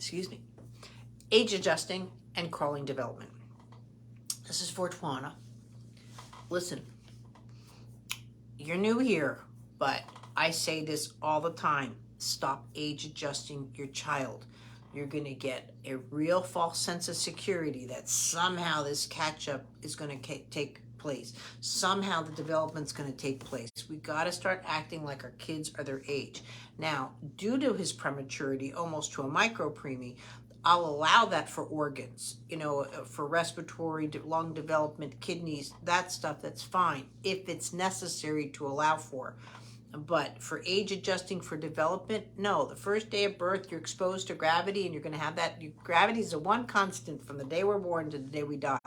excuse me, age adjusting and crawling development. This is for Twana. Listen, you're new here, but I say this all the time. Stop age adjusting your child. You're going to get a real false sense of security that somehow this catch up is going to take place. Somehow the development's going to take place. We got to start acting like our kids are their age. Now, due to his prematurity, almost to a micro-preemie, I'll allow that for organs, you know, for respiratory, lung development, kidneys, that stuff, that's fine if it's necessary to allow for. But for age adjusting for development, no. The first day of birth, you're exposed to gravity, and you're going to have that. Gravity is the one constant from the day we're born to the day we die.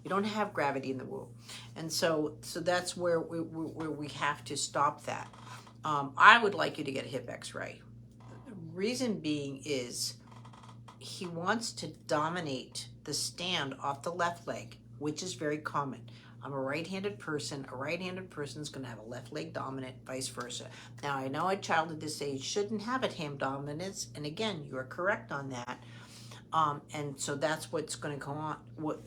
We don't have gravity in the womb, and so that's where we have to stop that. I would like you to get a hip X-ray. The reason being is he wants to dominate the stand off the left leg, which is very common. I'm a right-handed person. A right-handed person is going to have a left leg dominant, vice versa. Now, I know a child at this age shouldn't have a ham dominance, and again, you are correct on that. And so that's what's going to go on,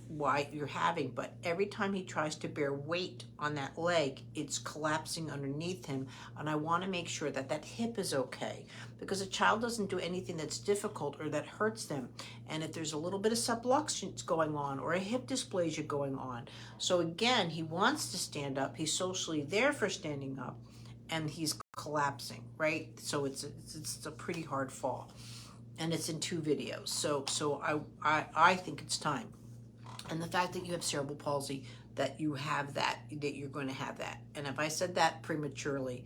why you're having. But every time he tries to bear weight on that leg, it's collapsing underneath him. And I want to make sure that that hip is okay, because a child doesn't do anything that's difficult or that hurts them. And if there's a little bit of subluxation going on or a hip dysplasia going on. So again, he wants to stand up. He's socially there for standing up, and he's collapsing, right? So it's a pretty hard fall. And it's in 2 videos. So I think it's time. And the fact that you have cerebral palsy, that you have that you're going to have that. And if I said that prematurely,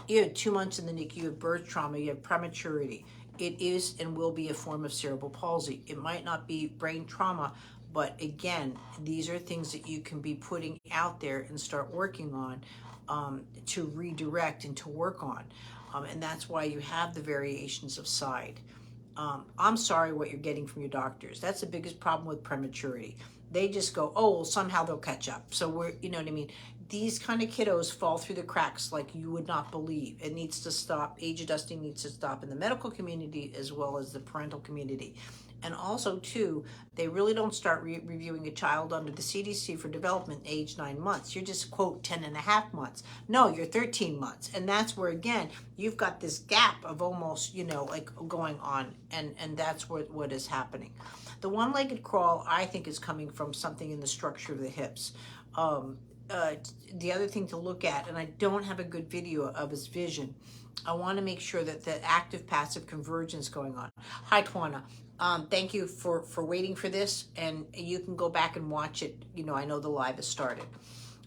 you have 2 months in the NICU, you have birth trauma, you have prematurity. It is and will be a form of cerebral palsy. It might not be brain trauma, but again, these are things that you can be putting out there and start working on to redirect and to work on. And that's why you have the variations of side. I'm sorry what you're getting from your doctors. That's the biggest problem with prematurity. They just go, oh, well, somehow they'll catch up. So we're, you know what I mean? These kind of kiddos fall through the cracks like you would not believe. It needs to stop. Age adjusting needs to stop in the medical community as well as the parental community. And also, too, they really don't start reviewing a child under the CDC for development age 9 months. You're just, quote, 10 and a half months. No, you're 13 months. And that's where, again, you've got this gap of almost, you know, like going on. And that's what is happening. The one-legged crawl, I think, is coming from something in the structure of the hips. The other thing to look at, and I don't have a good video of his vision, I want to make sure that the active-passive convergence going on. Hi, Twana. Thank you for waiting for this, and you can go back and watch it. You know, I know the live has started.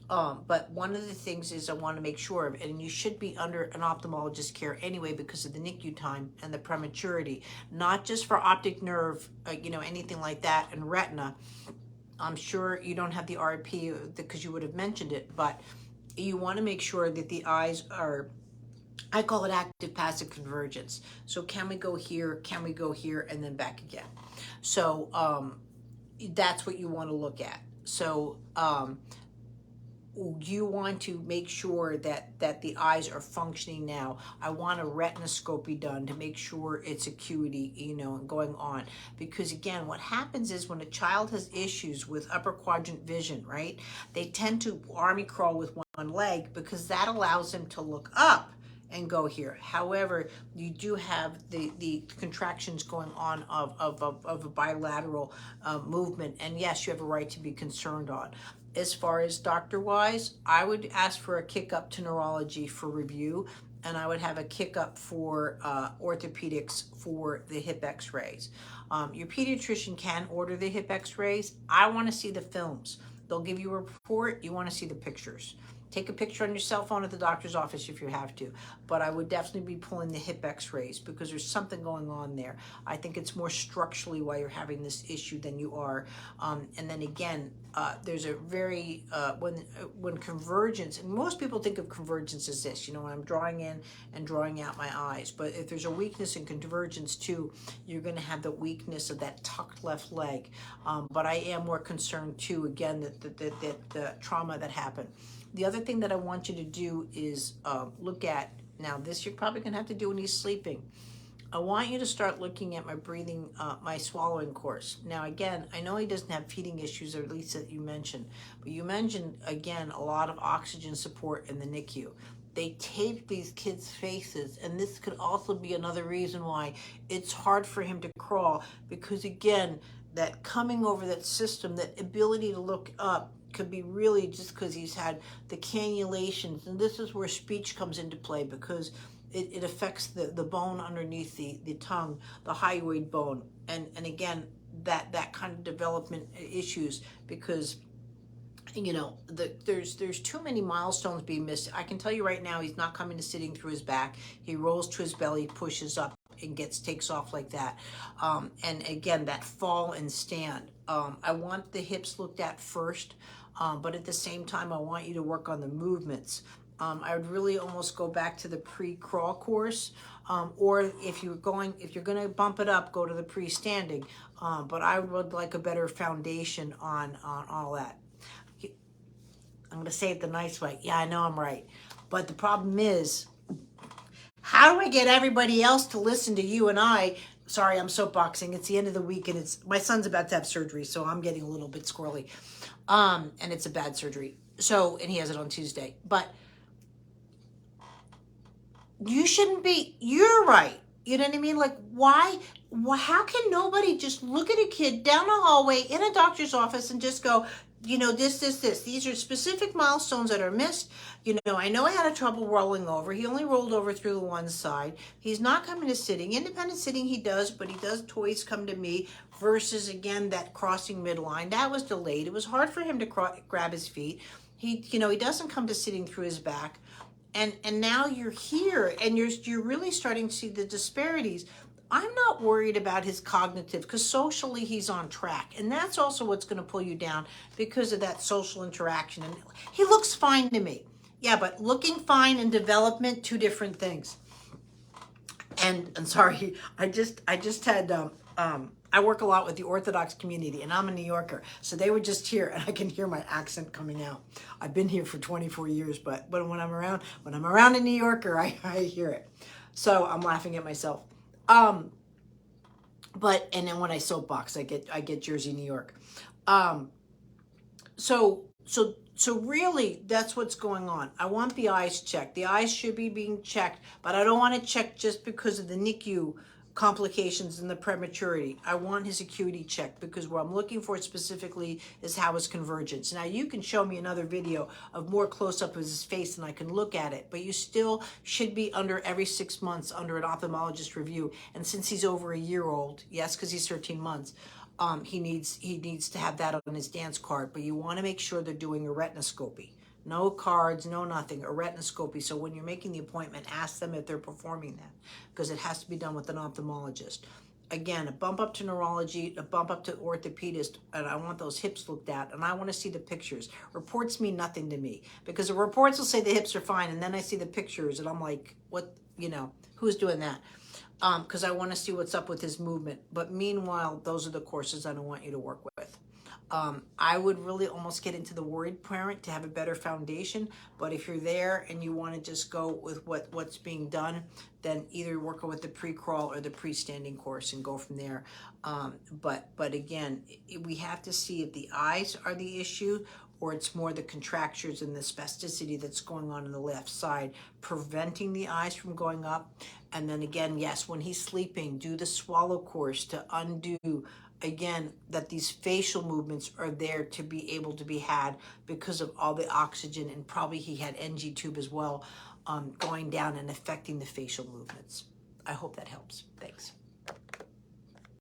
But one of the things is I want to make sure of, and you should be under an ophthalmologist care anyway because of the NICU time and the prematurity, not just for optic nerve, you know, anything like that, and retina. I'm sure you don't have the RP because you would have mentioned it, but you want to make sure that the eyes are, I call it active passive convergence. So can we go here? Can we go here? And then back again. So that's what you want to look at. So you want to make sure that the eyes are functioning now. I want a retinoscopy done to make sure it's acuity, you know, and going on. Because again, what happens is when a child has issues with upper quadrant vision, right, they tend to army crawl with one leg because that allows them to look up and go here. However, you do have the contractions going on of a bilateral movement, and yes, you have a right to be concerned on. As far as doctor-wise, I would ask for a kick-up to neurology for review, and I would have a kick-up for orthopedics for the hip x-rays. Your pediatrician can order the hip x-rays. I want to see the films. They'll give you a report. You want to see the pictures. Take a picture on your cell phone at the doctor's office if you have to, but I would definitely be pulling the hip x-rays because there's something going on there. I think it's more structurally why you're having this issue than you are. And then again, there's a very, when convergence, and most people think of convergence as this, you know, when I'm drawing in and drawing out my eyes, but if there's a weakness in convergence too, you're going to have the weakness of that tucked left leg. But I am more concerned too, again, that the trauma that happened. The other thing that I want you to do is look at, now this you're probably going to have to do when he's sleeping. I want you to start looking at my breathing, my swallowing course. Now, again, I know he doesn't have feeding issues, or at least that you mentioned, but you mentioned, again, a lot of oxygen support in the NICU. They tape these kids' faces, and this could also be another reason why it's hard for him to crawl, because, again, that coming over that system, that ability to look up, could be really just because he's had the cannulations, and this is where speech comes into play, because it affects the bone underneath the tongue, the hyoid bone, and again, that kind of development issues, because there's too many milestones being missed. I can tell you right now, he's not coming to sitting through his back. He rolls to his belly, pushes up, and takes off like that. And again, that fall and stand. I want the hips looked at first, but at the same time, I want you to work on the movements. I would really almost go back to the pre-crawl course, or if you're going to bump it up, go to the pre-standing. But I would like a better foundation on all that. I'm going to say it the nice way. Yeah, I know I'm right. But the problem is, how do I get everybody else to listen to you and I? Sorry, I'm soapboxing. It's the end of the week, and my son's about to have surgery, so I'm getting a little bit squirrely. And it's a bad surgery. So, and he has it on Tuesday. But you shouldn't be, you're right. You know what I mean? Like, why, how can nobody just look at a kid down the hallway in a doctor's office and just go, this. These are specific milestones that are missed. I know I had a trouble rolling over. He only rolled over through the one side. He's not coming to sitting. Independent sitting he does, but he does toys come to me, versus, again, that crossing midline. That was delayed. It was hard for him to grab his feet. He doesn't come to sitting through his back. And now you're here, and you're really starting to see the disparities. I'm not worried about his cognitive, because socially he's on track, and that's also what's going to pull you down, because of that social interaction. And he looks fine to me. Yeah, but looking fine and development, two different things. And sorry, I just had I work a lot with the Orthodox community, and I'm a New Yorker, so they were just here, and I can hear my accent coming out. I've been here for 24 years, but when I'm around a New Yorker, I hear it. So I'm laughing at myself. But and then when I soapbox, I get Jersey, New York. So really, that's what's going on. I want the eyes checked. The eyes should be being checked, but I don't want to check just because of the NICU complications and the prematurity. I want his acuity checked, because what I'm looking for specifically is how his convergence. Now, you can show me another video of more close-up of his face, and I can look at it, but you still should be under every 6 months under an ophthalmologist review. And since he's over a year old, yes, because he's 13 months, he needs to have that on his dance card. But you want to make sure they're doing a retinoscopy. No cards, no nothing, a retinoscopy. So when you're making the appointment, ask them if they're performing that, because it has to be done with an ophthalmologist. Again, a bump up to neurology, a bump up to orthopedist, and I want those hips looked at, and I want to see the pictures. Reports mean nothing to me, because the reports will say the hips are fine, and then I see the pictures, and I'm like, what, who's doing that? Because I want to see what's up with his movement. But meanwhile, those are the courses I don't want you to work with. I would really almost get into the worried parent to have a better foundation. But if you're there and you want to just go with what's being done, then either work with the pre-crawl or the pre-standing course and go from there. But again, we have to see if the eyes are the issue, or it's more the contractures and the spasticity that's going on the left side, preventing the eyes from going up. And then again, yes, when he's sleeping, do the swallow course to undo, again, that these facial movements are there to be able to be had because of all the oxygen, and probably he had NG tube as well, going down and affecting the facial movements. I hope that helps. Thanks.